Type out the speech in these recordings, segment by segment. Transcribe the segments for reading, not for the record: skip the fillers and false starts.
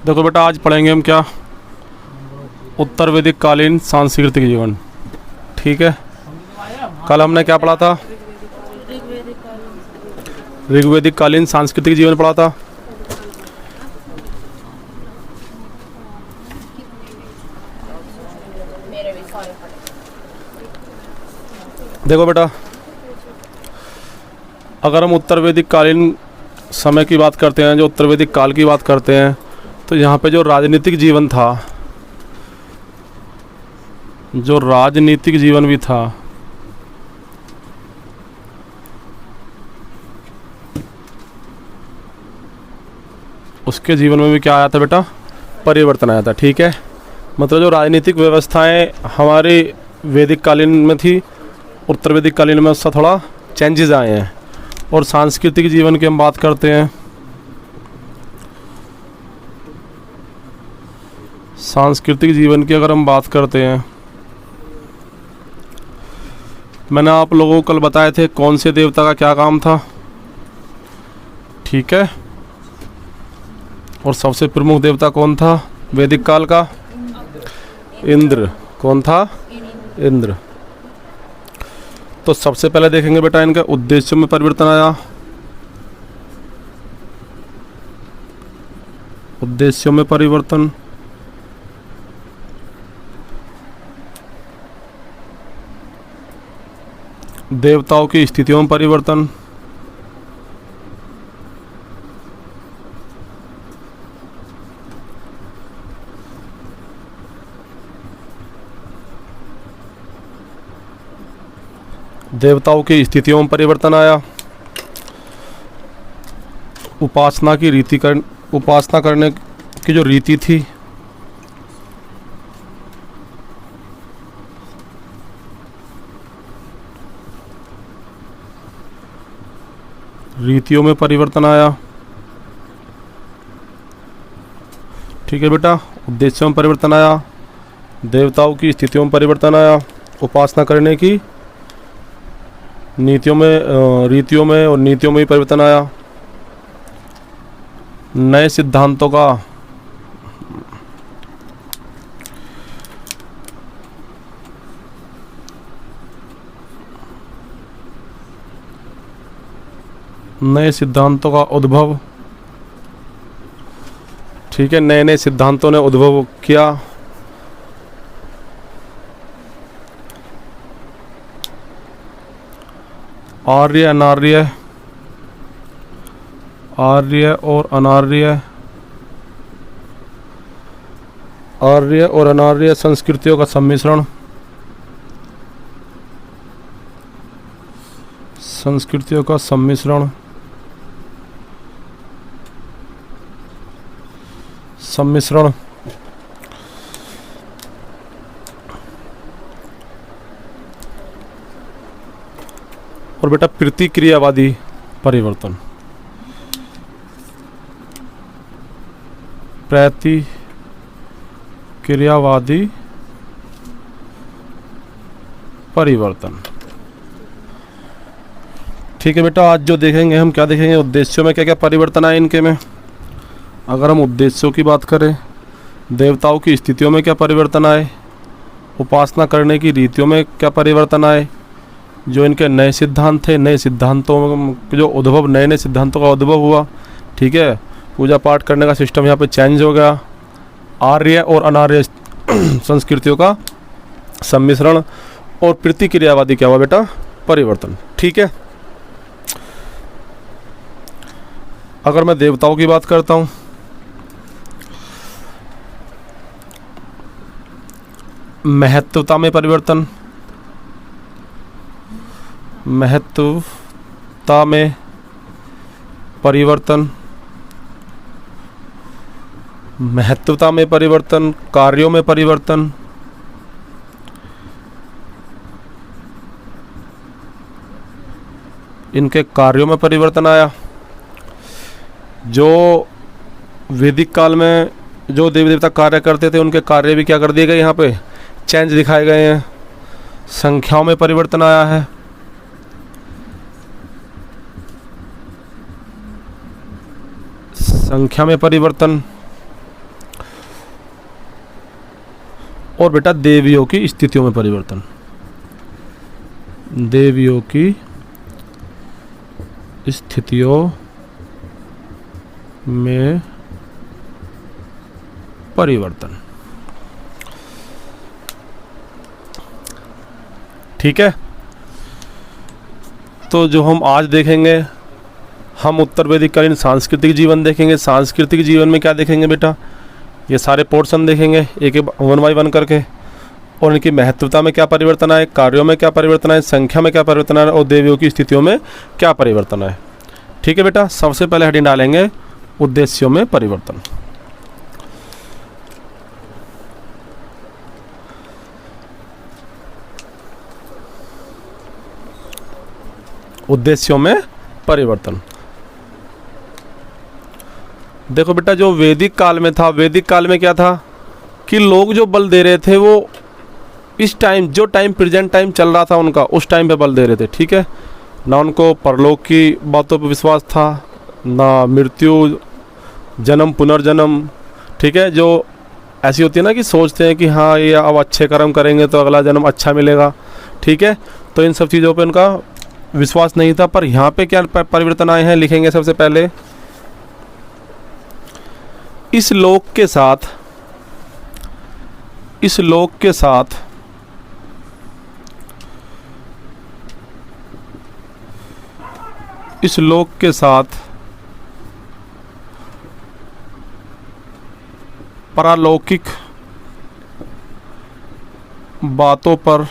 देखो बेटा, आज पढ़ेंगे हम क्या, उत्तर वैदिक कालीन सांस्कृतिक जीवन। ठीक है, कल हमने क्या पढ़ा था? ऋग्वैदिक कालीन सांस्कृतिक जीवन पढ़ा था। देखो बेटा, अगर हम उत्तर वैदिक कालीन समय की बात करते हैं, जो उत्तर वैदिक काल की बात करते हैं, तो यहाँ पे जो राजनीतिक जीवन था, जो राजनीतिक जीवन भी था, उसके जीवन में भी क्या आया था बेटा? परिवर्तन आया था। ठीक है, मतलब जो राजनीतिक व्यवस्थाएं हमारे वैदिक कालीन में थी, उत्तर वैदिक कालीन में उसका थोड़ा चेंजेस आए हैं। और सांस्कृतिक जीवन की हम बात करते हैं, सांस्कृतिक जीवन की अगर हम बात करते हैं, मैंने आप लोगों को कल बताए थे कौन से देवता का क्या काम था। ठीक है, और सबसे प्रमुख देवता कौन था वैदिक काल का? इंद्र। कौन था? इंद्र। तो सबसे पहले देखेंगे बेटा, इनके उद्देश्यों में परिवर्तन आया। उद्देश्यों में परिवर्तन, देवताओं की स्थितियों में परिवर्तन, देवताओं की स्थितियों में परिवर्तन आया। उपासना करने की जो रीति थी, रीतियों में परिवर्तन आया। ठीक है बेटा, उद्देश्यों में परिवर्तन आया, देवताओं की स्थितियों में परिवर्तन आया, उपासना करने की नीतियों में, रीतियों में और नीतियों में भी परिवर्तन आया। नए सिद्धांतों का उद्भव। ठीक है, नए नए सिद्धांतों ने उद्भव किया। आर्य अनार्य, आर्य और अनार्य, आर्य और अनार्य संस्कृतियों का सम्मिश्रण, संस्कृतियों का सम्मिश्रण, सम्मिश्रण। और बेटा प्रतिक्रियावादी परिवर्तन, प्रतिक्रियावादी परिवर्तन। ठीक है बेटा, आज जो देखेंगे हम, क्या देखेंगे? उद्देश्यों में क्या क्या परिवर्तन आए इनके में। अगर हम उद्देश्यों की बात करें, देवताओं की स्थितियों में क्या परिवर्तन आए, उपासना करने की रीतियों में क्या परिवर्तन आए, जो इनके नए सिद्धांत थे, नए सिद्धांतों जो उद्भव, नए नए सिद्धांतों का उद्भव हुआ। ठीक है, पूजा पाठ करने का सिस्टम यहाँ पे चेंज हो गया। आर्य और अनार्य संस्कृतियों का सम्मिश्रण, और प्रतिक्रियावादी क्या हुआ बेटा? परिवर्तन। ठीक है, अगर मैं देवताओं की बात करता हूँ, महत्वता में परिवर्तन, महत्वता में परिवर्तन, महत्वता में परिवर्तन, कार्यों में परिवर्तन, इनके कार्यों में परिवर्तन आया। जो वैदिक काल में जो देवी देवता कार्य करते थे, उनके कार्य भी क्या कर दिए गए, यहाँ पे चेंज दिखाए गए हैं। संख्याओं में परिवर्तन आया है, संख्या में परिवर्तन, और बेटा देवियों की स्थितियों में परिवर्तन, देवियों की स्थितियों में परिवर्तन। ठीक है, तो जो हम आज देखेंगे, हम उत्तर वैदिक कालीन सांस्कृतिक जीवन देखेंगे। सांस्कृतिक जीवन में क्या देखेंगे बेटा, ये सारे पोर्शन देखेंगे एक एक 1 बाय 1 करके, और इनकी महत्वता में क्या परिवर्तन आए, कार्यों में क्या परिवर्तन आए, संख्या में क्या परिवर्तन आए, और देवियों की स्थितियों में क्या परिवर्तन आए। ठीक है बेटा, सबसे पहले हेडिंग डालेंगे उद्देश्यों में परिवर्तन। उद्देश्यों में परिवर्तन। देखो बेटा, जो वैदिक काल में था, वैदिक काल में क्या था कि लोग जो बल दे रहे थे वो इस टाइम, जो टाइम प्रेजेंट टाइम चल रहा था उनका, उस टाइम पे बल दे रहे थे। ठीक है, ना उनको परलोक की बातों पर विश्वास था, ना मृत्यु, जन्म, पुनर्जन्म। ठीक है, जो ऐसी होती है ना कि सोचते हैं कि हाँ ये अब अच्छे कर्म करेंगे तो अगला जन्म अच्छा मिलेगा। ठीक है, तो इन सब चीज़ों पे उनका विश्वास नहीं था। पर यहाँ पे क्या परिवर्तन आए हैं, लिखेंगे सबसे पहले, इस लोक के साथ, इस लोक के साथ इस लोक के साथ पारलौकिक बातों पर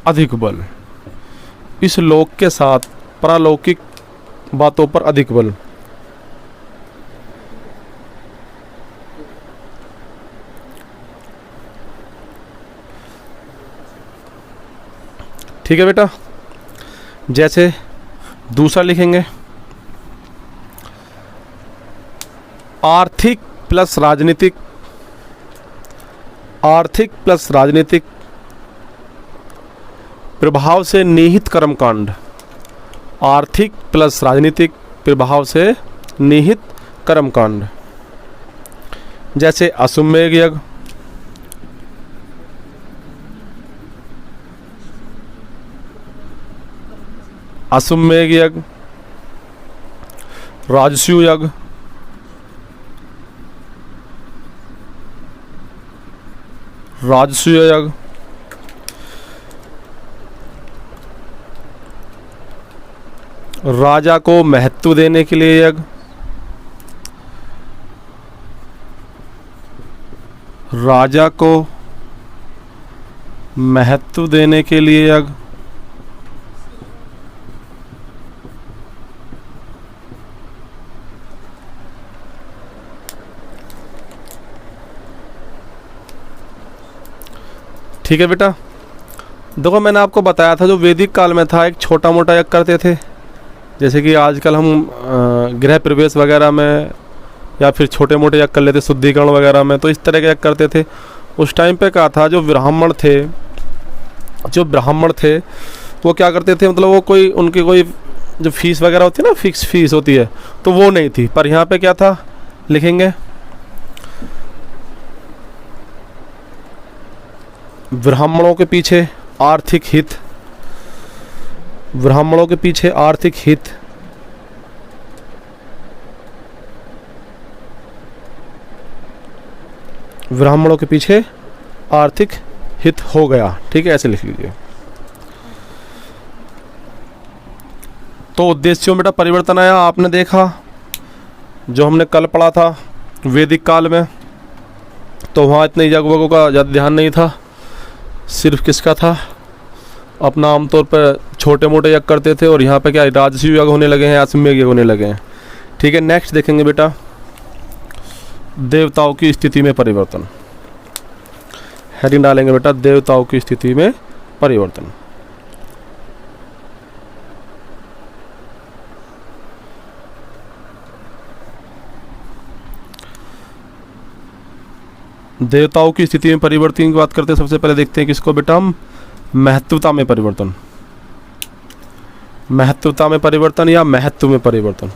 अधिक बल, इस लोक के साथ पारलौकिक बातों पर अधिक बल। ठीक है बेटा, जैसे दूसरा लिखेंगे, आर्थिक प्लस राजनीतिक, आर्थिक प्लस राजनीतिक प्रभाव से निहित कर्मकांड, आर्थिक प्लस राजनीतिक प्रभाव से निहित कर्मकांड। जैसे अश्वमेध यज्ञ, अश्वमेध यज्ञ, राजसूय यज्ञ, राजसूय यज्ञ, राजा को महत्व देने के लिए यज्ञ, राजा को महत्व देने के लिए यज्ञ, ठीक है बेटा। देखो मैंने आपको बताया था जो वैदिक काल में था, एक छोटा मोटा यज्ञ करते थे, जैसे कि आजकल हम गृह प्रवेश वगैरह में या फिर छोटे मोटे यज्ञ कर लेते शुद्धिकरण वगैरह में, तो इस तरह के यज्ञ करते थे। उस टाइम पे क्या था, जो ब्राह्मण थे, जो ब्राह्मण थे वो क्या करते थे, मतलब वो कोई उनकी कोई जो फीस वगैरह होती है ना, फिक्स फीस होती है, तो वो नहीं थी। पर यहाँ पे क्या था, लिखेंगे ब्राह्मणों के पीछे आर्थिक हित, ब्राह्मणों के पीछे आर्थिक हित, ब्राह्मणों के पीछे आर्थिक हित हो गया। ठीक है, ऐसे लिख लीजिए। तो उद्देश्यों में बेटा परिवर्तन आया, आपने देखा जो हमने कल पढ़ा था वैदिक काल में, तो वहाँ इतने यज्ञों का ज़्यादा ध्यान नहीं था, सिर्फ किसका था, अपना आमतौर पर छोटे मोटे यज्ञ करते थे। और यहाँ पे क्या राजसूय यज्ञ होने लगे हैं, अश्वमेध यज्ञ होने लगे हैं। ठीक है, नेक्स्ट देखेंगे बेटा देवताओं की स्थिति में परिवर्तन। हेडिंग डालेंगे बेटा देवताओं की स्थिति में परिवर्तन। देवताओं की स्थिति में परिवर्तन की बात करते हैं, सबसे पहले देखते हैं किसको बेटा हम, महत्वता में परिवर्तन, महत्वता में परिवर्तन या महत्व में परिवर्तन।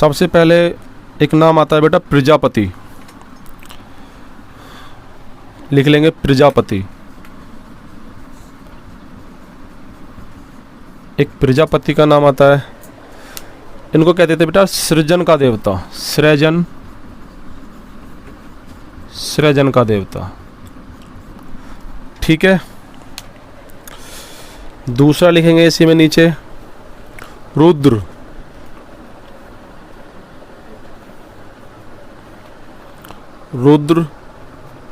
सबसे पहले एक नाम आता है बेटा प्रजापति, लिख लेंगे प्रजापति। एक प्रजापति का नाम आता है, इनको कहते थे बेटा सृजन का देवता, सृजन का देवता। ठीक है। दूसरा लिखेंगे इसी में नीचे रुद्र, रुद्र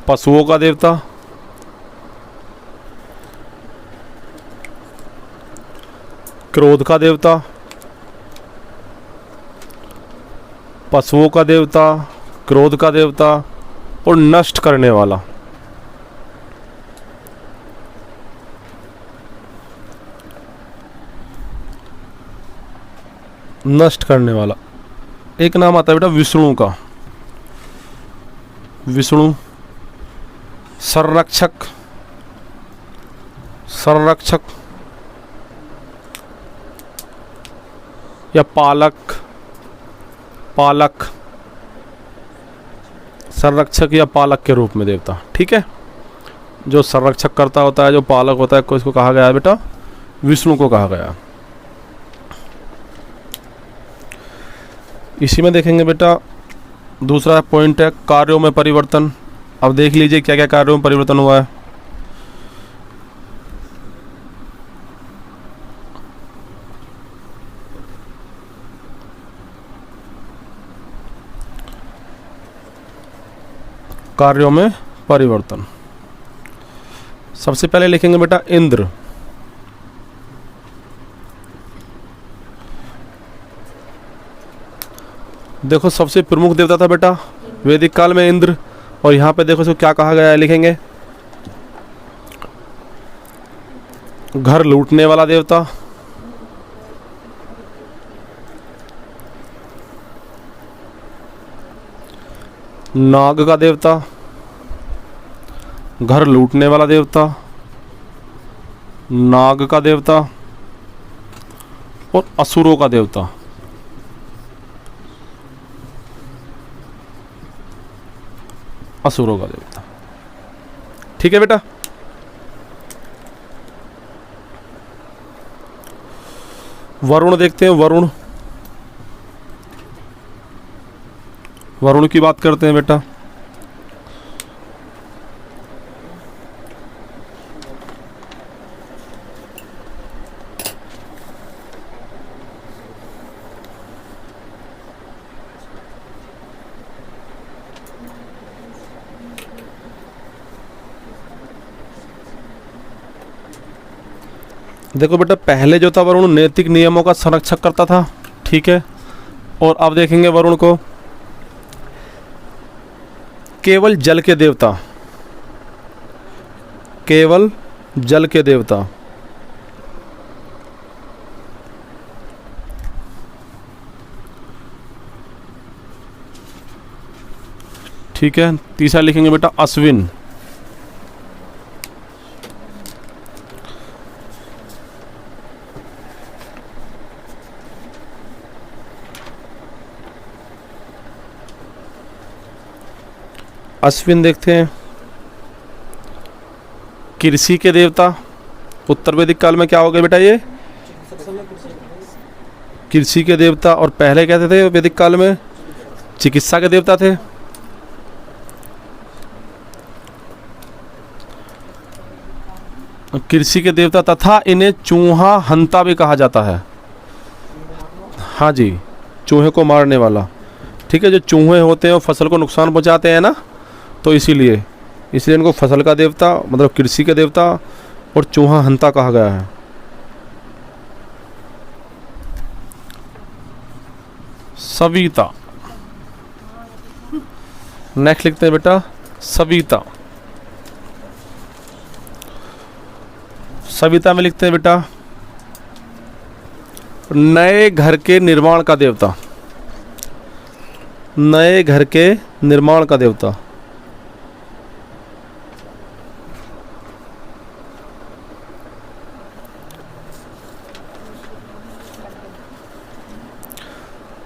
पशुओं का देवता। क्रोध का देवता, पशुओं का देवता, क्रोध का देवता और नष्ट करने वाला। नष्ट करने वाला। एक नाम आता है बेटा विष्णु का, विष्णु संरक्षक, संरक्षक या पालक, पालक, संरक्षक या पालक के रूप में देवता। ठीक है। जो संरक्षक करता होता है, जो पालक होता है, इसको कहा गया है बेटा विष्णु को कहा गया। इसी में देखेंगे बेटा दूसरा पॉइंट है कार्यों में परिवर्तन। अब देख लीजिए क्या क्या कार्यों में परिवर्तन हुआ है। कार्यों में परिवर्तन। सबसे पहले लिखेंगे बेटा इंद्र। देखो सबसे प्रमुख देवता था बेटा वैदिक काल में इंद्र, और यहाँ पे देखो इसको क्या कहा गया है, लिखेंगे घर लूटने वाला देवता, नाग का देवता, घर लूटने वाला देवता, नाग का देवता और असुरों का देवता। असुरों का देवता। ठीक है बेटा। वरुण देखते हैं, वरुण, वरुण की बात करते हैं बेटा। देखो बेटा पहले जो था वरुण नैतिक नियमों का संरक्षक करता था। ठीक है। और अब देखेंगे वरुण को केवल जल के देवता, केवल जल के देवता। ठीक है। तीसरा लिखेंगे बेटा अश्विन। अश्विन देखते हैं कृषि के देवता। उत्तर वैदिक काल में क्या हो गया बेटा ये कृषि के देवता, और पहले कहते थे वैदिक काल में चिकित्सा के देवता थे। कृषि के देवता तथा इन्हें चूहा हंता भी कहा जाता है। हाँ जी, चूहे को मारने वाला। ठीक है। जो चूहे होते हैं वो फसल को नुकसान पहुंचाते हैं ना, तो इसीलिए इनको फसल का देवता मतलब कृषि के देवता और चूहा हंता कहा गया है। सविता। नेक्स्ट लिखते हैं बेटा सविता। सविता में लिखते हैं बेटा नए घर के निर्माण का देवता, नए घर के निर्माण का देवता।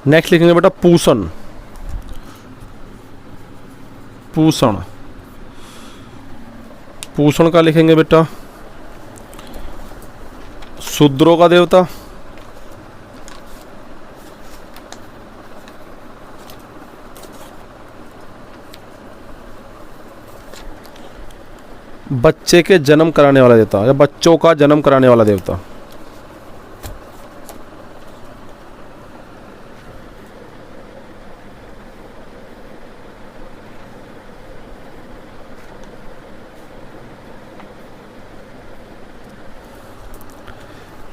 नेक्स्ट लिखेंगे बेटा पूषण। पूषण, पूषण का लिखेंगे बेटा शूद्रों का देवता। बच्चे के जन्म कराने वाला देवता या बच्चों का जन्म कराने वाला देवता।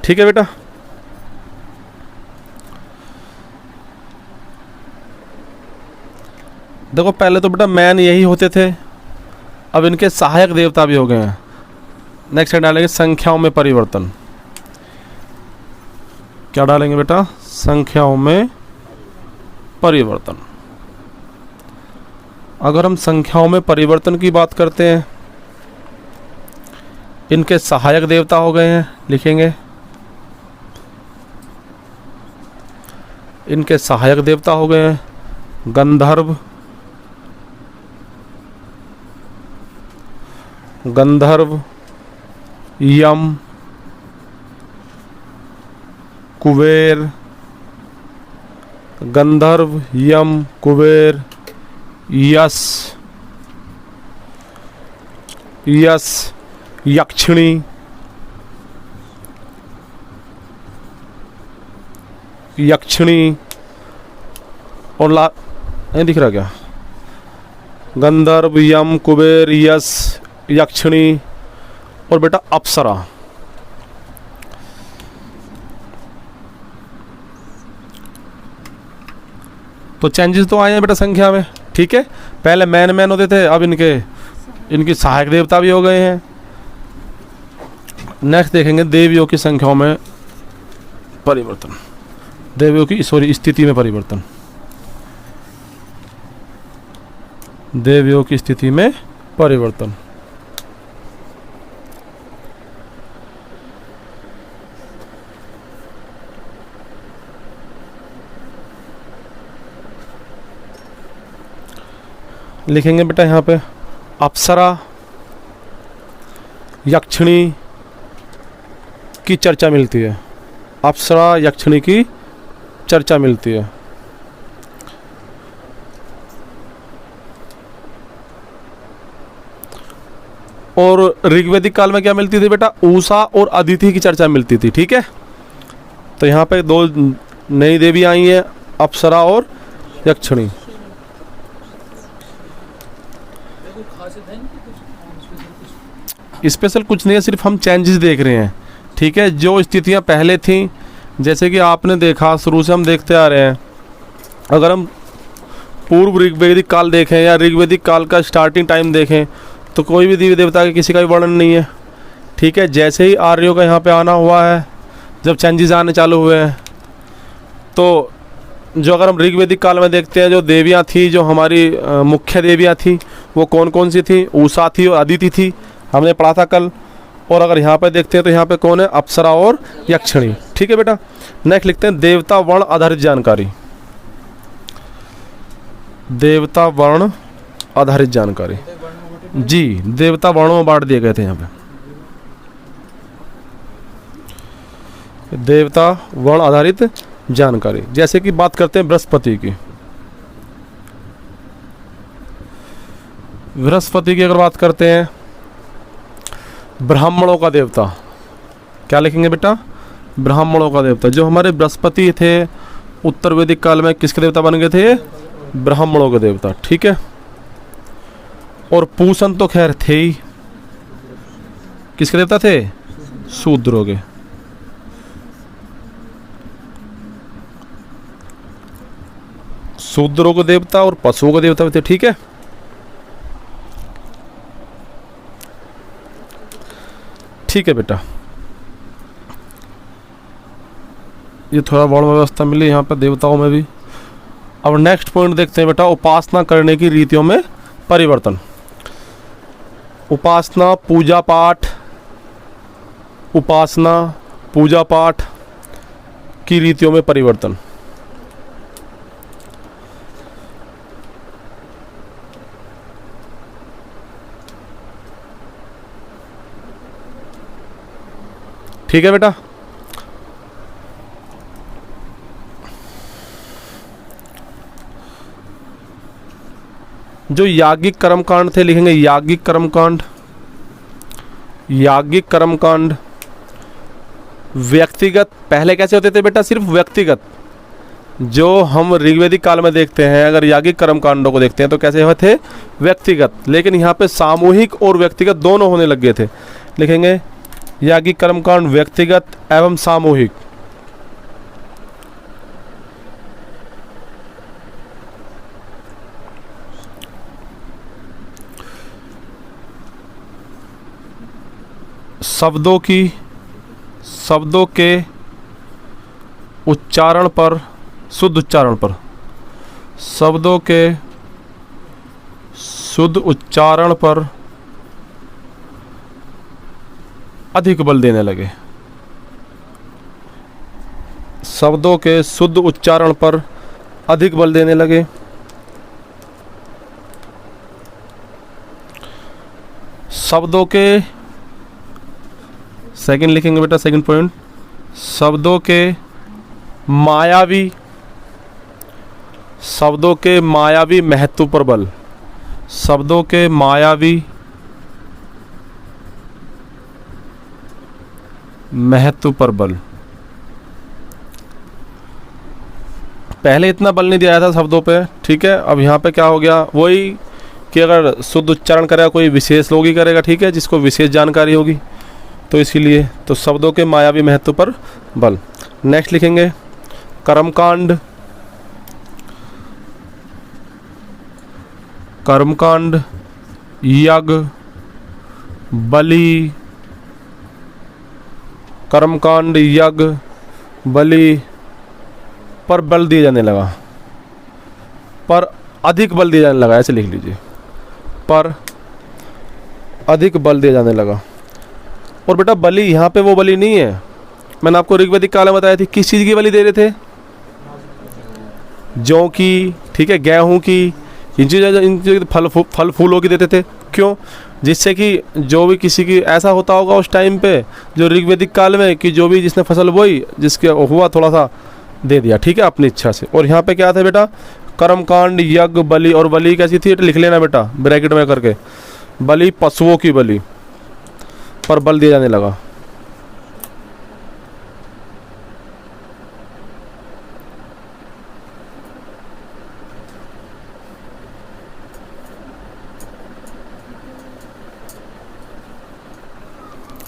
ठीक है बेटा। देखो पहले तो बेटा मैन यही होते थे, अब इनके सहायक देवता भी हो गए हैं। नेक्स्ट डालेंगे संख्याओं में परिवर्तन। क्या डालेंगे बेटा? संख्याओं में परिवर्तन। अगर हम संख्याओं में परिवर्तन की बात करते हैं, इनके सहायक देवता हो गए हैं, लिखेंगे इनके सहायक देवता हो गए हैं गंधर्व, गंधर्व, यम, कुबेर, गंधर्व, यम, कुबेर, यश, यश, यक्षिणी, यक्षिणी और नहीं दिख रहा क्या? गंधर्व, यम, कुबेर, यश, यक्षिणी और बेटा अप्सरा। तो चेंजेस तो आए हैं बेटा संख्या में। ठीक है, पहले मैन होते थे, अब इनकी सहायक देवता भी हो गए हैं। नेक्स्ट देखेंगे देवियों की संख्याओं में परिवर्तन, देवियों की स्थिति में परिवर्तन। देवियों की स्थिति में परिवर्तन। लिखेंगे बेटा यहाँ पे अप्सरा, यक्षिणी की चर्चा मिलती है। अप्सरा, यक्षिणी की चर्चा मिलती है। और ऋग्वैदिक काल में क्या मिलती थी बेटा? उषा और अदिति की चर्चा मिलती थी। ठीक है, तो यहाँ पे दो नई देवी आई हैं, अप्सरा और यक्षिणी। स्पेशल कुछ नहीं है, सिर्फ हम चेंजेस देख रहे हैं। ठीक है, जो स्थितियाँ पहले थीं, जैसे कि आपने देखा, शुरू से हम देखते आ रहे हैं, अगर हम पूर्व ऋग्वैदिक काल देखें या ऋग्वैदिक काल का स्टार्टिंग टाइम देखें, तो कोई भी देवी देवता के किसी का भी वर्णन नहीं है। ठीक है, जैसे ही आर्यों का यहाँ पे आना हुआ है, जब चेंजेस आने चालू हुए हैं, तो जो अगर हम ऋग्वैदिक काल में देखते हैं, जो देवियाँ थी, जो हमारी मुख्य देवियाँ थी, वो कौन कौन सी थी? उषा थी और अदिति थी, हमने पढ़ा था कल। और अगर यहाँ पे देखते हैं तो यहाँ पे कौन है? अप्सरा और यक्षिणी। ठीक है बेटा, नेक्स्ट लिखते हैं देवता वर्ण आधारित जानकारी। देवता वर्ण आधारित जानकारी, जी, देवता वर्णों में बांट दिए गए थे यहाँ पे। देवता वर्ण आधारित जानकारी, जैसे कि बात करते हैं बृहस्पति की। बृहस्पति की अगर बात करते हैं, ब्राह्मणों का देवता। क्या लिखेंगे बेटा? ब्राह्मणों का देवता। जो हमारे बृहस्पति थे, उत्तर वैदिक काल में किसके देवता बन गए थे? ब्राह्मणों के देवता। ठीक है, और पूषण तो खैर थे ही, किसके देवता थे? शूद्रों के। शूद्रों के देवता और पशुओं के देवता भी थे। ठीक है, ठीक है बेटा, ये थोड़ा वर्ण व्यवस्था मिली यहाँ पर देवताओं में भी। अब नेक्स्ट पॉइंट देखते हैं बेटा, उपासना करने की रीतियों में परिवर्तन। उपासना, पूजा पाठ, उपासना, पूजा पाठ की रीतियों में परिवर्तन। ठीक है बेटा। जो याज्ञिक कर्मकांड थे लिखेंगे याज्ञिक कर्मकांड। याज्ञिक कर्मकांड व्यक्तिगत, पहले कैसे होते थे बेटा? सिर्फ व्यक्तिगत। जो हम ऋग्वेदिक काल में देखते हैं, अगर याज्ञिक कर्मकांडों को देखते हैं तो कैसे हुए थे? व्यक्तिगत। लेकिन यहाँ पे सामूहिक और व्यक्तिगत दोनों होने लग गए थे। लिखेंगे याज्ञिक कर्मकांड व्यक्तिगत एवं सामूहिक। शब्दों के उच्चारण पर, शुद्ध उच्चारण पर, शब्दों के शुद्ध उच्चारण पर अधिक बल देने लगे। शब्दों के शुद्ध उच्चारण पर अधिक बल देने लगे। शब्दों के, सेकंड लिखेंगे बेटा, सेकंड पॉइंट, शब्दों के मायावी, शब्दों के मायावी महत्व पर बल। शब्दों के मायावी महत्व पर बल। पहले इतना बल नहीं दिया था शब्दों पे, ठीक है। अब यहाँ पे क्या हो गया? वही कि अगर शुद्ध उच्चारण करेगा कोई विशेष लोग ही करेगा, ठीक है, जिसको विशेष जानकारी होगी, तो इसीलिए तो शब्दों के मायावी महत्व पर बल। नेक्स्ट लिखेंगे कर्मकांड। कर्मकांड यज्ञ बलि, कर्मकांड यज्ञ बलि पर बल दिया जाने लगा, पर अधिक बल दिया जाने लगा, ऐसे लिख लीजिए, पर अधिक बल दिया जाने लगा। और बेटा बलि यहाँ पे वो बलि नहीं है, मैंने आपको ऋग्वेदिक काल में बताया थी किस चीज़ की बलि दे रहे थे? जौ की, ठीक है, गेहूँ की, इन चीज़ फल फूलों की देते थे। क्यों? जिससे कि जो भी किसी की ऐसा होता होगा उस टाइम पे, जो ऋग्वेदिक काल में, कि जो भी जिसने फसल बोई, जिसके हुआ थोड़ा सा दे दिया, ठीक है, अपनी इच्छा से। और यहाँ पे क्या था बेटा? कर्मकांड यज्ञ बलि। और बलि कैसी थी? लिख लेना बेटा ब्रैकेट में करके, बलि पशुओं की बलि पर बल दिया जाने लगा।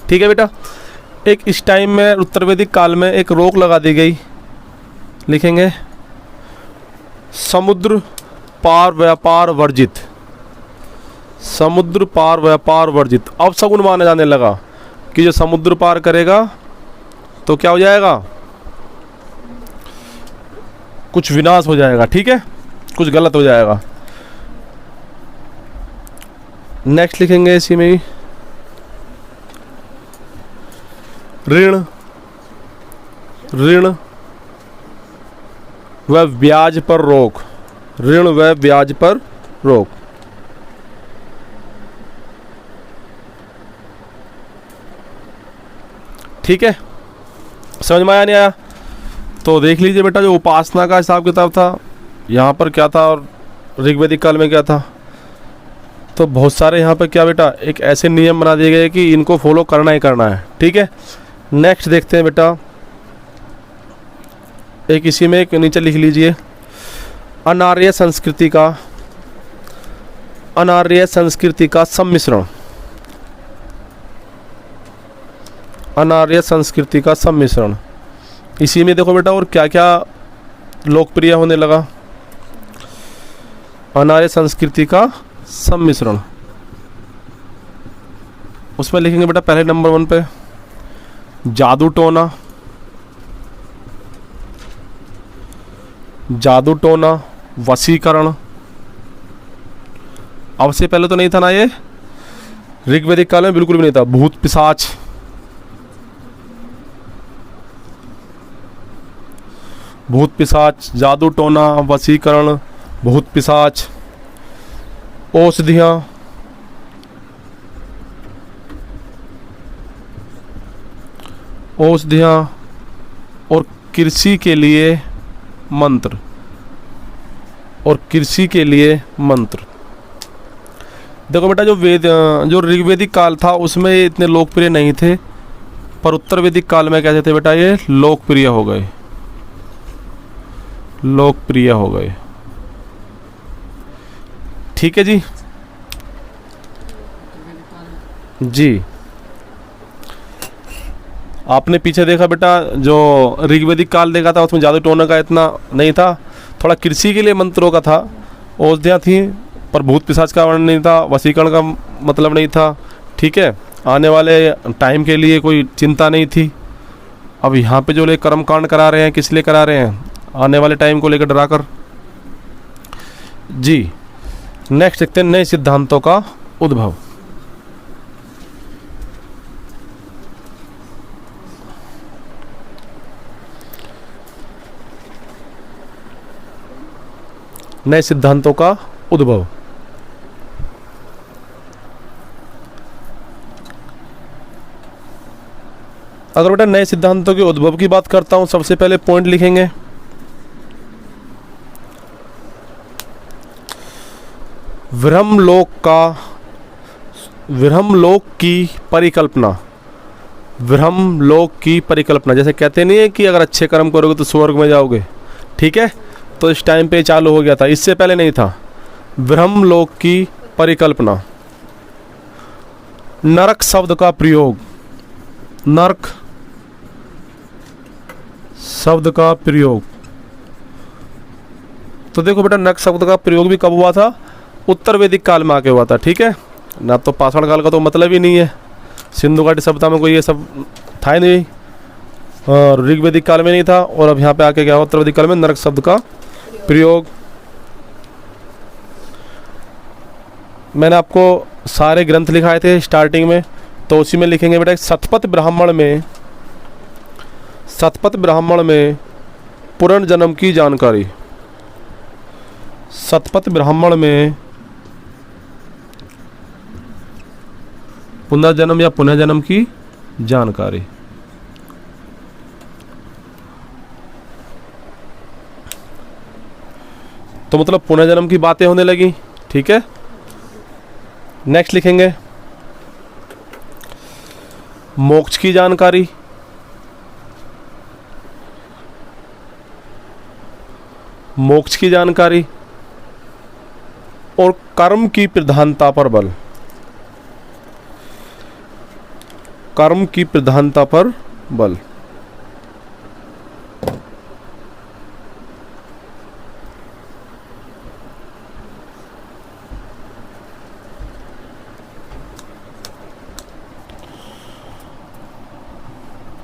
ठीक है बेटा। एक इस टाइम में उत्तर वैदिक काल में एक रोक लगा दी गई, लिखेंगे समुद्र पार व्यापार वर्जित। समुद्र पार व्यापार वर्जित। अब शगुन माना जाने लगा कि जो समुद्र पार करेगा तो क्या हो जाएगा? कुछ विनाश हो जाएगा, ठीक है, कुछ गलत हो जाएगा। नेक्स्ट लिखेंगे इसी में ही ऋण, ऋण व ब्याज पर रोक। ऋण व ब्याज पर रोक। ठीक है, समझ में आया नहीं आया? तो देख लीजिए बेटा, जो उपासना का हिसाब किताब था, यहाँ पर क्या था और ऋग्वेदिक काल में क्या था। तो बहुत सारे यहाँ पर क्या बेटा, एक ऐसे नियम बना दिए गए कि इनको फॉलो करना ही करना है, ठीक है। नेक्स्ट देखते हैं बेटा, एक इसी में एक नीचे लिख लीजिए, अनार्य संस्कृति का, अनार्य संस्कृति का सम्मिश्रण। अनार्य संस्कृति का सम्मिश्रण। इसी में देखो बेटा और क्या क्या लोकप्रिय होने लगा। अनार्य संस्कृति का सम्मिश्रण, उसमें लिखेंगे बेटा पहले नंबर 1 पे जादू टोना। जादू टोना, वशीकरण। अब से पहले तो नहीं था ना ये, ऋग्वेदिक काल में बिल्कुल भी नहीं था। भूत पिशाच, भूत पिशाच, जादू टोना, वशीकरण, भूत पिशाच, औषधियाँ, औषधियाँ और कृषि के लिए मंत्र, और कृषि के लिए मंत्र। देखो बेटा, जो ऋग्वेदिक काल था उसमें ये इतने लोकप्रिय नहीं थे, पर उत्तर वैदिक काल में कैसे थे बेटा, ये लोकप्रिय हो गए, लोकप्रिय हो गए। ठीक है जी। जी, आपने पीछे देखा बेटा, जो ऋग्वेदिक काल देखा था उसमें जादू टोने का इतना नहीं था, थोड़ा कृषि के लिए मंत्रों का था। औषधियाँ थी पर भूत पिशाच का वर्णन नहीं था, वशीकरण का मतलब नहीं था। ठीक है, आने वाले टाइम के लिए कोई चिंता नहीं थी। अब यहाँ पे जो लोग कर्म कांड करा रहे हैं, किस लिए करा रहे हैं, आने वाले टाइम को लेकर डरा कर। जी, नेक्स्ट देखते हैं नए सिद्धांतों का उद्भव। नए सिद्धांतों का उद्भव। अगर बेटा नए सिद्धांतों के उद्भव की बात करता हूं, सबसे पहले पॉइंट लिखेंगे ब्रह्मलोक की परिकल्पना। ब्रह्मलोक की परिकल्पना, जैसे कहते नहीं है कि अगर अच्छे कर्म करोगे तो स्वर्ग में जाओगे। ठीक है, तो इस टाइम पे चालू हो गया था, इससे पहले नहीं था। ब्रह्मलोक की परिकल्पना। नरक शब्द का प्रयोग, नरक शब्द का प्रयोग। तो देखो बेटा, नरक शब्द का प्रयोग भी कब हुआ था, उत्तर वैदिक काल में आके हुआ था। ठीक है ना, तो पाषाण काल का तो मतलब ही नहीं है, सिंधु घाटी सभ्यता में कोई ये सब था ही नहीं, और ऋग्वेदिक काल में नहीं था, और अब यहाँ पे आके क्या हुआ, उत्तर वैदिक काल में नरक शब्द का प्रयोग। मैंने आपको सारे ग्रंथ लिखाए थे स्टार्टिंग में, तो उसी में लिखेंगे बेटा, शतपथ ब्राह्मण में पुनर्जन्म की जानकारी। शतपथ ब्राह्मण में पुनर्जन्म या पुनर्जन्म की जानकारी। तो मतलब पुनर्जन्म की बातें होने लगी। ठीक है, नेक्स्ट लिखेंगे मोक्ष की जानकारी। मोक्ष की जानकारी और कर्म की प्रधानता पर बल। कर्म की प्रधानता पर बल।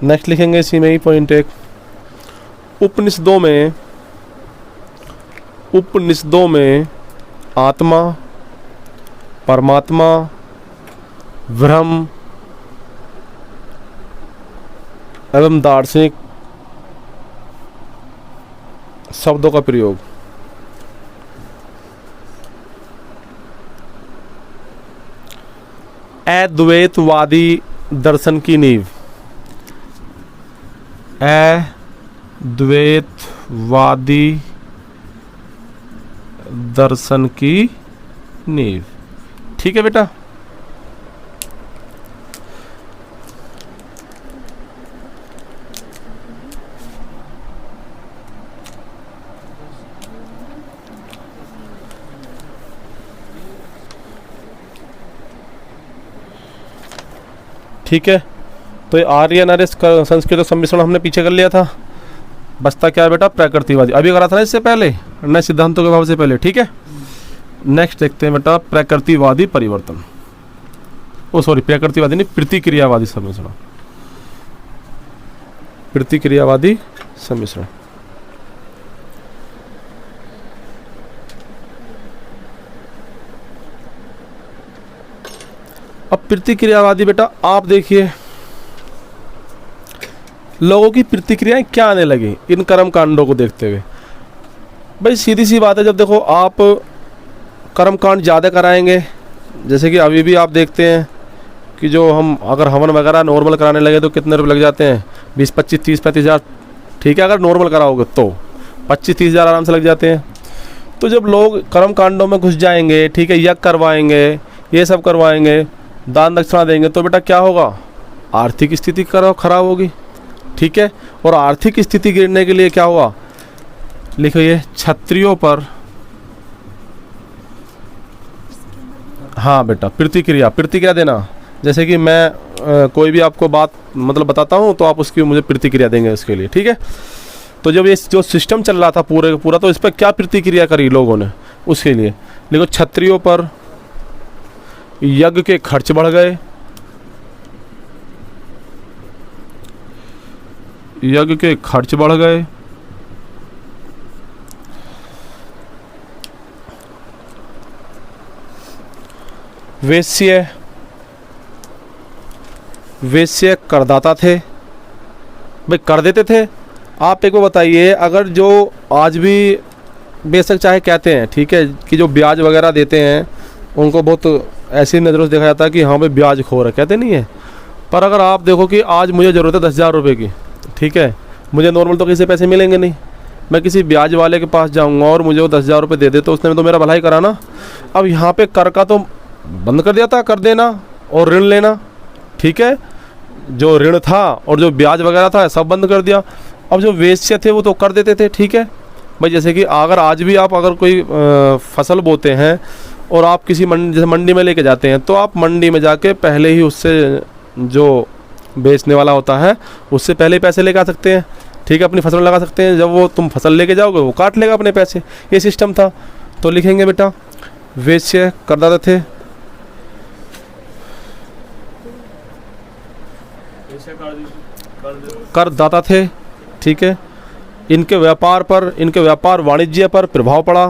नेक्स्ट लिखेंगे इसी में ही पॉइंट एक, उपनिषदों में आत्मा, परमात्मा, ब्रह्म एवं दार्शनिक शब्दों का प्रयोग। अद्वैतवादी दर्शन की नींव। अद्वैतवादी दर्शन की नींव। ठीक है बेटा, ठीक है। तो ये आर्य नार्य संस्कृत सम्मिश्रण हमने पीछे कर लिया था, बचता क्या है बेटा, प्रकृतिवादी। अभी करा था ना इससे पहले, नए सिद्धांतों के भाव से पहले। ठीक है, नेक्स्ट देखते हैं बेटा प्रकृतिवादी परिवर्तन। ओ सॉरी, प्रकृतिवादी नहीं, प्रतिक्रियावादी सम्मिश्रण। प्रतिक्रियावादी सम्मिश्रण। अब प्रतिक्रियावादी बेटा आप देखिए, लोगों की प्रतिक्रियाएं क्या आने लगी इन कर्म कांडों को देखते हुए। भाई सीधी सी बात है, जब देखो आप कर्म कांड ज़्यादा कराएंगे, जैसे कि अभी भी आप देखते हैं कि जो हम अगर हवन वगैरह नॉर्मल कराने लगे तो कितने रुपए लग जाते हैं, 20-25, 30-35 हज़ार, ठीक है, अगर नॉर्मल कराओगे तो 25-30 हज़ार आराम से लग जाते हैं। तो जब लोग कर्म कांडों में घुस जाएंगे, ठीक है, यज्ञ करवाएंगे, ये सब करवाएंगे, दान दक्षिणा देंगे, तो बेटा क्या होगा, आर्थिक स्थिति खराब होगी, ठीक है। और आर्थिक स्थिति गिरने के लिए क्या हुआ, लिखो ये क्षत्रियों पर, हाँ बेटा, प्रतिक्रिया देना। जैसे कि मैं कोई भी आपको बात मतलब बताता हूँ तो आप उसकी मुझे प्रतिक्रिया देंगे उसके लिए, ठीक है। तो जब ये जो सिस्टम चल रहा था पूरे का पूरा, तो इस पर क्या प्रतिक्रिया करी लोगों ने, उसके लिए देखो, क्षत्रियों पर यज्ञ के खर्च बढ़ गए, यज्ञ के खर्च बढ़ गए, वेश्य करदाता थे, भाई कर देते थे। आप एक को बताइए, अगर जो आज भी बेशक चाहे कहते हैं, ठीक है, कि जो ब्याज वगैरह देते हैं उनको बहुत ऐसी नज़रों से देखा जाता है कि हाँ भाई ब्याज खो रहा, कहते नहीं है। पर अगर आप देखो कि आज मुझे ज़रूरत है 10,000 रुपये की, ठीक है, मुझे नॉर्मल तो किसी से पैसे मिलेंगे नहीं, मैं किसी ब्याज वाले के पास जाऊंगा और मुझे वो 10,000 रुपये दे दे, तो उसने तो मेरा भलाई करा ना। अब यहाँ पे कर का तो बंद कर दिया था, कर देना और ऋण लेना, ठीक है, जो ऋण था और जो ब्याज वगैरह था सब बंद कर दिया। अब जो वेश्य थे वो तो कर देते थे, ठीक है भाई। जैसे कि अगर आज भी आप अगर कोई फसल बोते हैं और आप किसी जैसे मंडी में लेके जाते हैं, तो आप मंडी में जाके पहले ही उससे जो बेचने वाला होता है उससे पहले ही पैसे लेके आ सकते हैं, ठीक है, अपनी फसल लगा सकते हैं। जब वो तुम फसल लेके जाओगे वो काट लेगा अपने पैसे, ये सिस्टम था। तो लिखेंगे बेटा, वेश्य करदाता थे, करदाता थे, ठीक है। इनके व्यापार वाणिज्य पर प्रभाव पड़ा,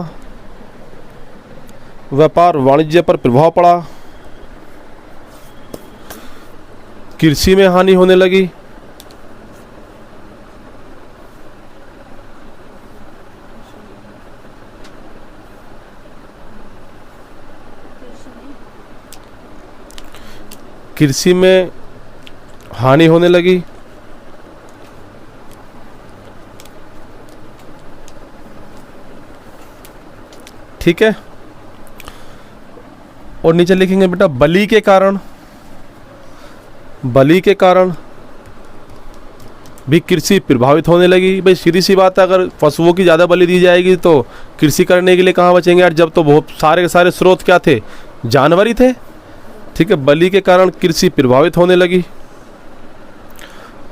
व्यापार वाणिज्य पर प्रभाव पड़ा, कृषि में हानि होने लगी, कृषि में हानि होने लगी, ठीक है। और नीचे लिखेंगे बेटा, बलि के कारण भी कृषि प्रभावित होने लगी। भाई सीधी सी बात है, अगर पशुओं की ज़्यादा बलि दी जाएगी तो कृषि करने के लिए कहाँ बचेंगे यार, जब तो बहुत सारे के सारे स्रोत क्या थे, जानवर ही थे, ठीक है। बलि के कारण कृषि प्रभावित होने लगी,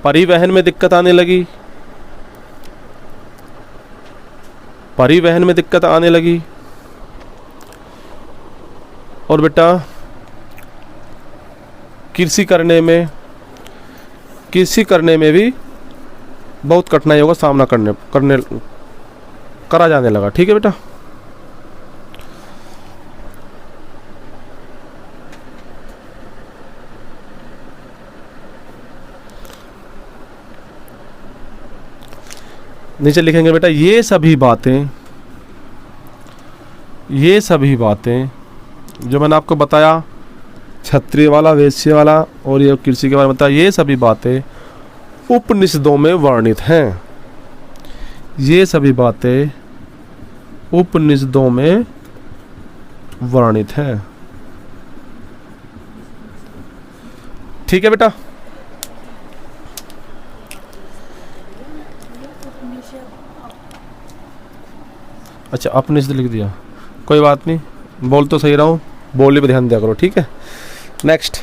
परिवहन में दिक्कत आने लगी, और बेटा कृषि करने में भी बहुत कठिनाइयों का सामना करा जाने लगा, ठीक है बेटा। नीचे लिखेंगे बेटा, ये सभी बातें जो मैंने आपको बताया, क्षत्रिय वाला, वैश्य वाला और ये कृषि के बारे में बताया, ये सभी बातें उपनिषदों में वर्णित हैं। ये सभी बातें उपनिषदों में वर्णित हैं, ठीक है बेटा। अच्छा, उपनिषद लिख दिया, कोई बात नहीं, बोल तो सही रहा हूँ, बोलने पे ध्यान दिया करो, ठीक है। नेक्स्ट,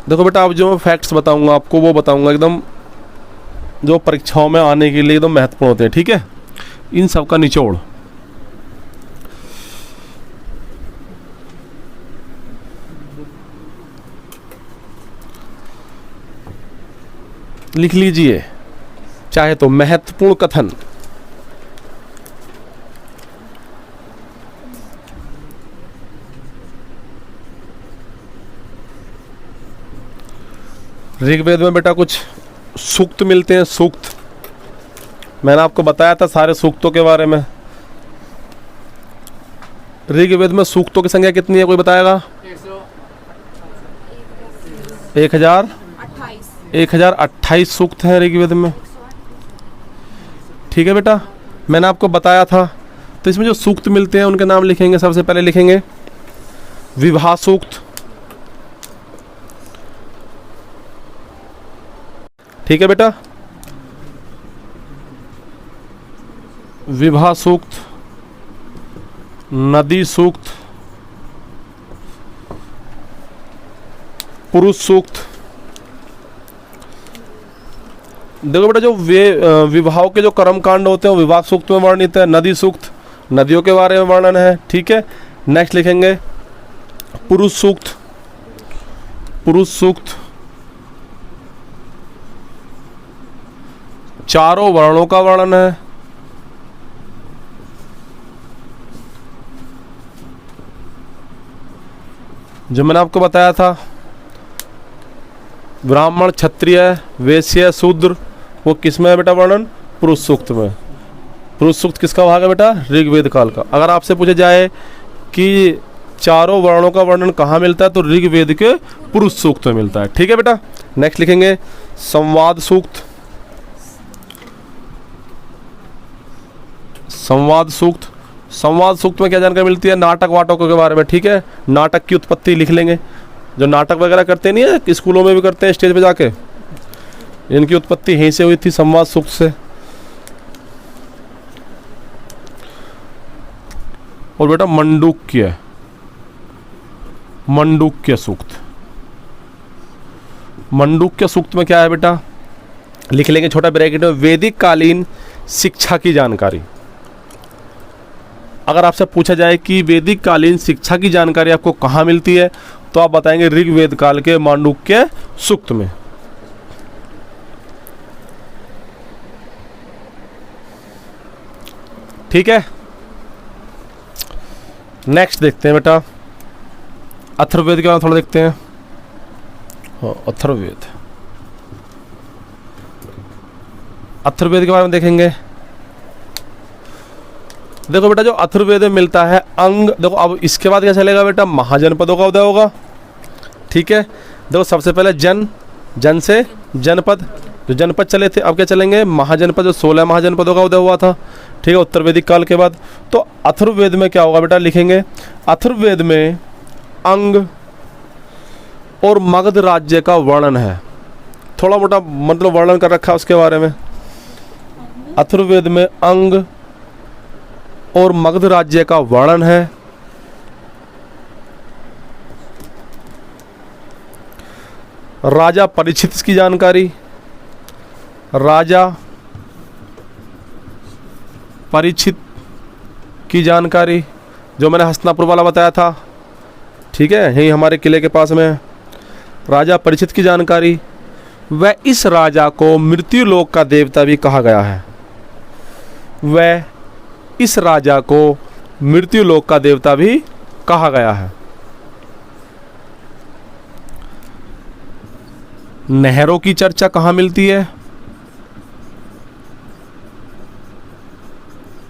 देखो बेटा, अब जो फैक्ट्स बताऊंगा आपको वो बताऊंगा एकदम जो परीक्षाओं में आने के लिए एकदम महत्वपूर्ण होते हैं, ठीक है। इन सब का निचोड़, लिख लीजिए, चाहे तो महत्वपूर्ण कथन, ऋग्वेद में बेटा कुछ सूक्त मिलते हैं, सूक्त, मैंने आपको बताया था सारे सूक्तों के बारे में। ऋग्वेद में सूक्तों की संख्या कितनी है, कोई बताएगा? 1028 सूक्त हैं ऋग्वेद में। ठीक है बेटा, मैंने आपको बताया था। तो इसमें जो सूक्त मिलते हैं उनके नाम लिखेंगे। सबसे पहले लिखेंगे विवाह सूक्त। ठीक है बेटा, विवाह सूक्त, नदी सूक्त, पुरुष सूक्त। देखो बेटा, जो विवाहों के जो कर्म कांड होते हैं वो विवाह सूक्त में वर्णित है। नदी सूक्त, नदियों के बारे में वर्णन है। ठीक है, नेक्स्ट लिखेंगे पुरुष सूक्त। पुरुष सूक्त चारों वर्णों का वर्णन है। जो मैंने आपको बताया था, ब्राह्मण, क्षत्रिय, वैश्य, शूद्र, वो किस में है बेटा वर्णन? पुरुष सूक्त में। पुरुष सूक्त किसका भाग है बेटा? ऋग्वेद काल का। अगर आपसे पूछा जाए कि चारों वर्णों का वर्णन कहाँ मिलता है, तो ऋग्वेद के पुरुष सूक्त में मिलता है। ठीक है बेटा, नेक्स्ट लिखेंगे संवाद सूक्त। संवाद सूक्त, संवाद सूक्त में क्या जानकारी मिलती है? नाटक वाटकों के बारे में। ठीक है, नाटक की उत्पत्ति लिख लेंगे। जो नाटक वगैरह करते नहीं है, स्कूलों में भी करते हैं स्टेज पे जाके, इनकी उत्पत्ति यहीं से हुई थी, संवाद सूक्त से। और बेटा मंडूक्य, मंडूक्य सूक्त। मंडूक्य सूक्त में क्या है बेटा? लिख लेंगे छोटा ब्रैकेट में, वैदिक कालीन शिक्षा की जानकारी। अगर आपसे पूछा जाए कि वैदिक कालीन शिक्षा की जानकारी आपको कहाँ मिलती है, तो आप बताएंगे ऋग्वेद काल के मांडूक्य सूक्त में। ठीक है, नेक्स्ट देखते हैं बेटा अथर्ववेद के बारे में थोड़ा देखते हैं। हाँ, अथर्ववेद, अथर्ववेद के बारे में देखेंगे। देखो बेटा, जो अथर्ववेद में मिलता है अंग, देखो अब इसके बाद क्या चलेगा बेटा? महाजनपदों का उदय होगा। ठीक है, देखो सबसे पहले जन, जन से जनपद, जो जनपद चले थे, अब क्या चलेंगे? महाजनपद, जो 16 महाजनपदों का उदय हुआ था। ठीक है, उत्तर वैदिक काल के बाद। तो अथर्ववेद में क्या होगा बेटा? लिखेंगे अथर्ववेद में अंग और मगध राज्य का वर्णन है। थोड़ा मोटा मतलब वर्णन कर रखा है उसके बारे में। अथर्ववेद में अंग और मगध राज्य का वर्णन है। राजा परीक्षित की जानकारी, राजा परीक्षित की जानकारी, जो मैंने हस्तिनापुर वाला बताया था। ठीक है, यही हमारे किले के पास में है। राजा परीक्षित की जानकारी, वह इस राजा को मृत्यु लोक का देवता भी कहा गया है। वह इस राजा को मृत्यु लोक का देवता भी कहा गया है। नहरों की चर्चा कहाँ मिलती है?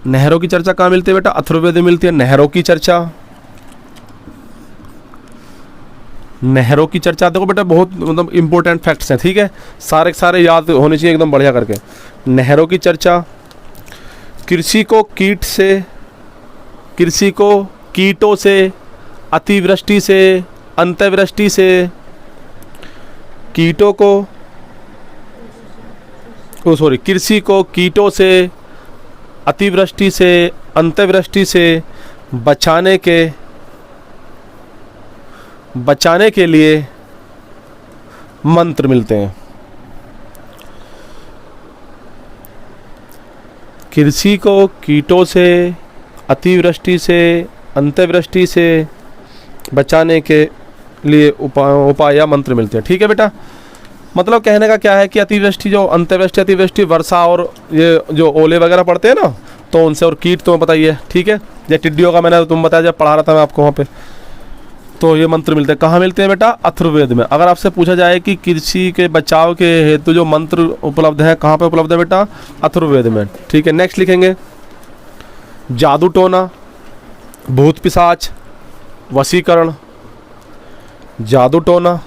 नहरों की चर्चा कहाँ मिलती है बेटा? अथर्ववेद में मिलती है नहरों की चर्चा। नहरों की चर्चा देखो बेटा, बहुत मतलब इंपॉर्टेंट फैक्ट्स हैं। ठीक है, सारे के सारे याद होने चाहिए एकदम बढ़िया करके। नहरों की चर्चा, कृषि को कीट से, कृषि को कीटों से, अतिवृष्टि से, अंत्यवृष्टि से, कीटों को कृषि को कीटों से, अतिवृष्टि से, अंत्यवृष्टि से बचाने के लिए मंत्र मिलते हैं। कृषि को कीटों से, अतिवृष्टि से, अंत्यवृष्टि से बचाने के लिए उपाय या मंत्र मिलते हैं। ठीक है बेटा, मतलब कहने का क्या है कि अतिवृष्टि, जो अंत्यवृष्टि, अतिवृष्टि, वर्षा और ये जो ओले वगैरह पड़ते हैं ना, तो उनसे, और कीट तुम्हें बताइए। ठीक है, ये टिड्डियों का मैंने तुम बताया जब पढ़ा रहा था मैं आपको वहाँ पे, तो ये मंत्र मिलते हैं। कहाँ मिलते हैं बेटा? अथर्ववेद में। अगर आपसे पूछा जाए कि कृषि के बचाव के हेतु जो मंत्र उपलब्ध है, कहाँ पे उपलब्ध है बेटा? अथर्ववेद में। ठीक है, नेक्स्ट लिखेंगे जादू टोना, भूत पिशाच, वशीकरण। जादू टोना,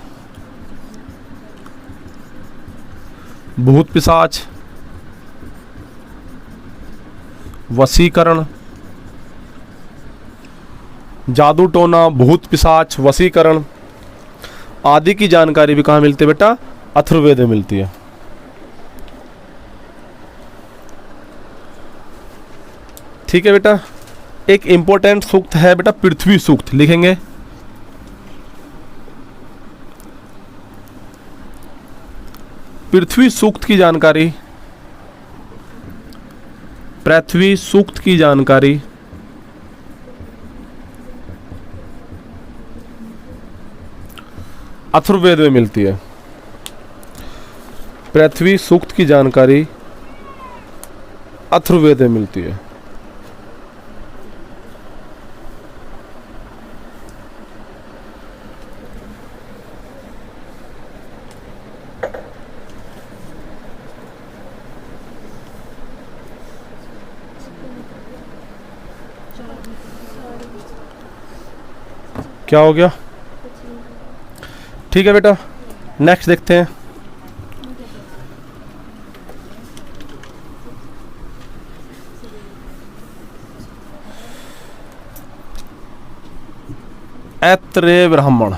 भूत पिशाच, वशीकरण, जादू टोना, भूत पिशाच, वशीकरण आदि की जानकारी भी कहाँ मिलती है बेटा? अथर्ववेद में मिलती है। ठीक है बेटा। एक इंपॉर्टेंट सूक्त है बेटा पृथ्वी सूक्त, लिखेंगे। पृथ्वी सूक्त की जानकारी, पृथ्वी सूक्त की जानकारी अथर्ववेद में मिलती है। पृथ्वी सूक्त की जानकारी अथर्ववेद में मिलती है। क्या हो गया? ठीक है बेटा, नेक्स्ट देखते हैं। ऐत्रेय ब्राह्मण,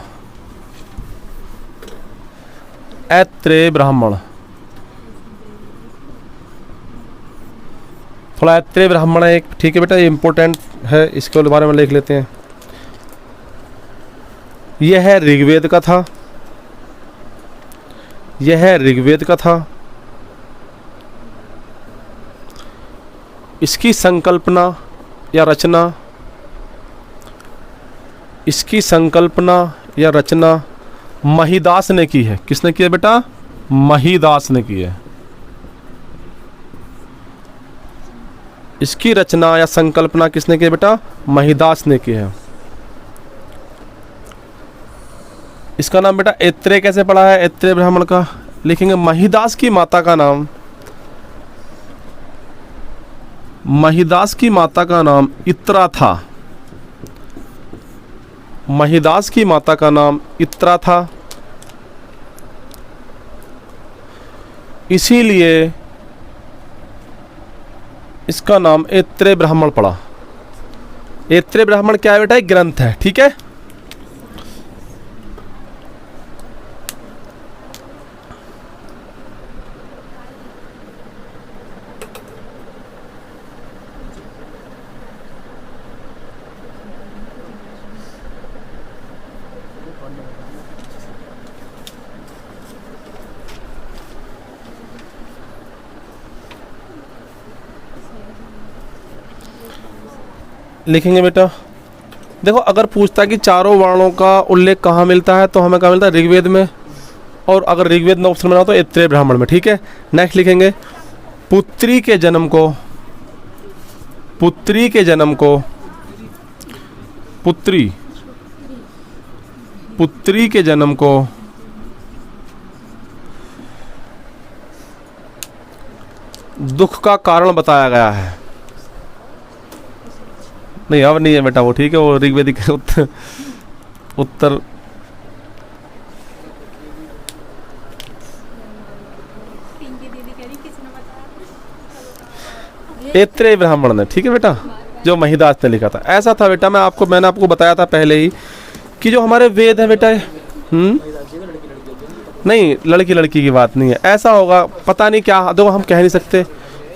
ऐत्रेय ब्राह्मण, थोड़ा ऐत्रेय ब्राह्मण है एक। ठीक है बेटा, ये इंपॉर्टेंट है, इसके बारे में लिख लेते हैं। यह है ऋग्वेद का था, यह है ऋग्वेद का था। इसकी संकल्पना या रचना, इसकी संकल्पना या रचना महिदास ने की है। किसने की है बेटा? महिदास ने की है। इसकी रचना या संकल्पना किसने की है बेटा? महिदास ने की है। इसका नाम बेटा ऐत्रेय कैसे पड़ा है? ऐत्रेय ब्राह्मण का लिखेंगे। महिदास की माता का नाम, महिदास की माता का नाम इत्रा था। महिदास की माता का नाम इत्रा था, इसीलिए इसका नाम ऐत्रेय ब्राह्मण पड़ा। ऐत्रेय ब्राह्मण क्या है बेटा? एक ग्रंथ है। ठीक है, लिखेंगे बेटा। देखो, अगर पूछता है कि चारों वर्णों का उल्लेख कहाँ मिलता है, तो हमें कहाँ मिलता है? ऋग्वेद में। और अगर ऋग्वेद में ऑप्शन बना तो ऐत्रेय ब्राह्मण में। ठीक है, नेक्स्ट लिखेंगे। पुत्री के जन्म को, पुत्री के जन्म को, पुत्री, पुत्री के जन्म को दुख का कारण बताया गया है। नहीं, अब नहीं है बेटा वो। ठीक है, वो ऋग्वेदिक उत्तर ऐत्रेय ब्राह्मण ने। ठीक है बेटा, जो महिदास ने लिखा था। ऐसा था बेटा, मैंने आपको बताया था पहले ही कि जो हमारे वेद है बेटा, नहीं, लड़की लड़की की बात नहीं है। ऐसा होगा, पता नहीं क्या, देखो हम कह नहीं सकते,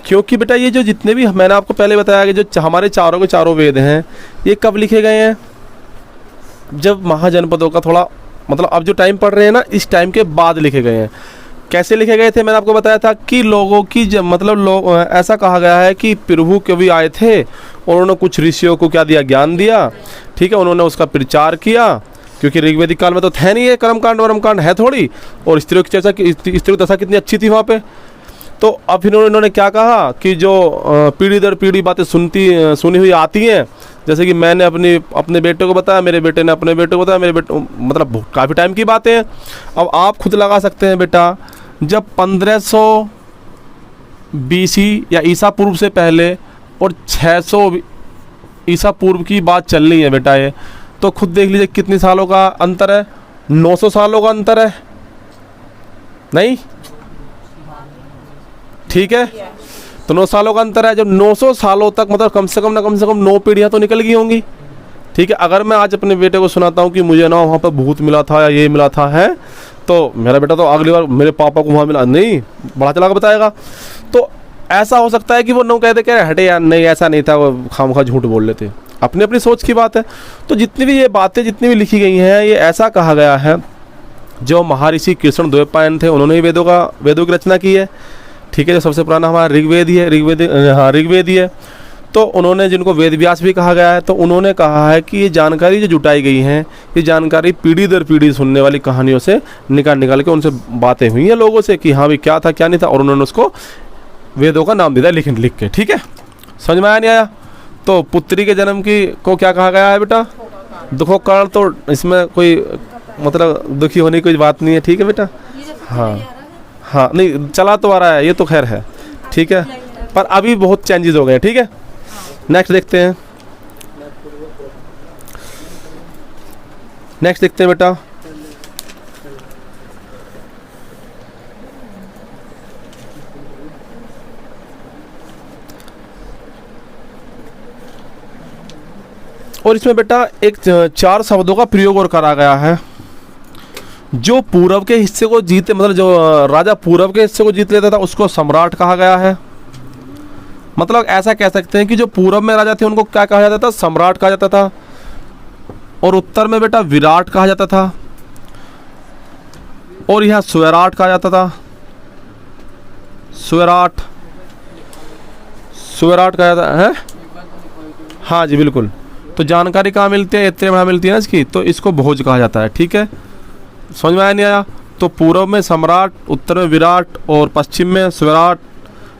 क्योंकि बेटा ये जो जितने भी मैंने आपको पहले बताया कि जो हमारे चारों के चारों वेद हैं, ये कब लिखे गए हैं? जब महाजनपदों का थोड़ा मतलब अब जो टाइम पढ़ रहे हैं ना, इस टाइम के बाद लिखे गए हैं। कैसे लिखे गए थे? मैंने आपको बताया था कि लोगों की मतलब लोग, ऐसा कहा गया है कि प्रभु कवि आए थे, उन्होंने कुछ ऋषियों को क्या दिया? ज्ञान दिया। ठीक है, उन्होंने उसका प्रचार किया, क्योंकि ऋग्वेदिक काल में तो थे नहीं है कर्मकांड वर्मकांड है थोड़ी, और स्त्रियों की चर्चा, स्त्रियों की दशा कितनी अच्छी थी वहाँ पे। तो अब इन्होंने क्या कहा कि जो पीढ़ी दर पीढ़ी बातें सुनी हुई आती हैं, जैसे कि मैंने अपने बेटे को बताया, मेरे बेटे ने अपने बेटे को बताया, मेरे बेटे, मतलब काफ़ी टाइम की बातें हैं। अब आप खुद लगा सकते हैं बेटा, जब 1500 BC या ईसा पूर्व से पहले और 600 ईसा पूर्व की बात चल रही है बेटा, ये तो खुद देख लीजिए कितने सालों का अंतर है। 900 सालों का अंतर है। नहीं, ठीक है, तो 9 सालों का अंतर है। जब 900 सालों तक मतलब कम से कम 9 पीढ़ियाँ तो निकल गई होंगी। ठीक है, अगर मैं आज अपने बेटे को सुनाता हूँ कि मुझे ना वहाँ पर भूत मिला था या ये मिला था है, तो मेरा बेटा तो अगली बार मेरे पापा को वहाँ मिला नहीं बड़ा चला के बताएगा। तो ऐसा हो सकता है कि वो न कहते कह हटे यार नहीं ऐसा नहीं था, वो खामखा झूठ बोल लेते, अपनी अपनी सोच की बात है। तो जितनी भी ये बातें जितनी भी लिखी गई हैं, ये ऐसा कहा गया है जो महर्षि कृष्ण द्वैपायन थे उन्होंने ही वेदों की रचना की है। ठीक है, जो सबसे पुराना हमारा ऋग्वेद ही है, ऋग्वेद ही है। तो उन्होंने, जिनको वेद व्यास भी कहा गया है, तो उन्होंने कहा है कि ये जानकारी जो जुटाई गई हैं, ये जानकारी पीढ़ी दर पीढ़ी सुनने वाली कहानियों से निकाल के उनसे बातें हुई हैं लोगों से कि हाँ भाई क्या था क्या नहीं था, और उन्होंने उसको वेदों का नाम दिया लिख के। ठीक है, समझ में आया नहीं आया? तो पुत्री के जन्म की को क्या कहा गया है बेटा? दुखों कारण। तो इसमें कोई मतलब दुखी होने की कोई बात नहीं है। ठीक है बेटा, हाँ हाँ, नहीं चला तो आ रहा है, ये तो खैर है। ठीक है, पर अभी बहुत चेंजेस हो गए। ठीक है, नेक्स्ट देखते हैं बेटा। और इसमें बेटा एक 4 शब्दों का प्रयोग और करा गया है। जो पूरब के हिस्से को जीते, मतलब जो राजा पूरब के हिस्से को जीत लेता था उसको सम्राट कहा गया है। मतलब ऐसा कह सकते हैं कि जो पूरब में राजा थे उनको क्या कहा जाता था? सम्राट कहा जाता था। और उत्तर में बेटा विराट कहा जाता था, और यहाँ स्वराट कहा जाता था। स्वराट कहा जाता है। हाँ जी बिल्कुल। तो जानकारी कहाँ मिलती है? इतने बड़ा मिलती है ना इसकी, तो इसको भोज कहा जाता है। ठीक है, समझ में आया नहीं आया? तो पूर्व में सम्राट, उत्तर में विराट, और पश्चिम में स्वराट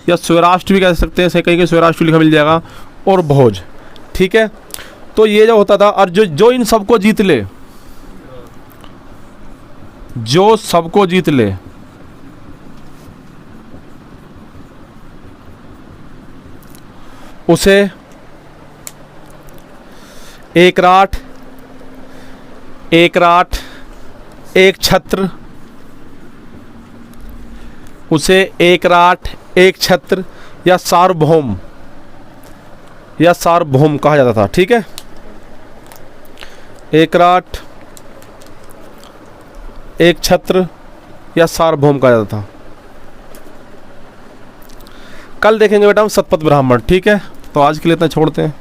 या स्वराष्ट्र भी कह सकते हैं, कहीं कहीं स्वराष्ट्र लिखा मिल जाएगा, और भोज। ठीक है, तो ये जो होता था, और जो इन सबको जीत ले, जो सबको जीत ले, उसे एक राठ, एक छत्र, उसे एक राठ, एक छत्र या सार्वभौम कहा जाता था। ठीक है, एक राठ, एक छत्र या सार्वभौम कहा जाता था। कल देखेंगे बेटा हम सतपथ ब्राह्मण। ठीक है, तो आज के लिए इतना छोड़ते हैं।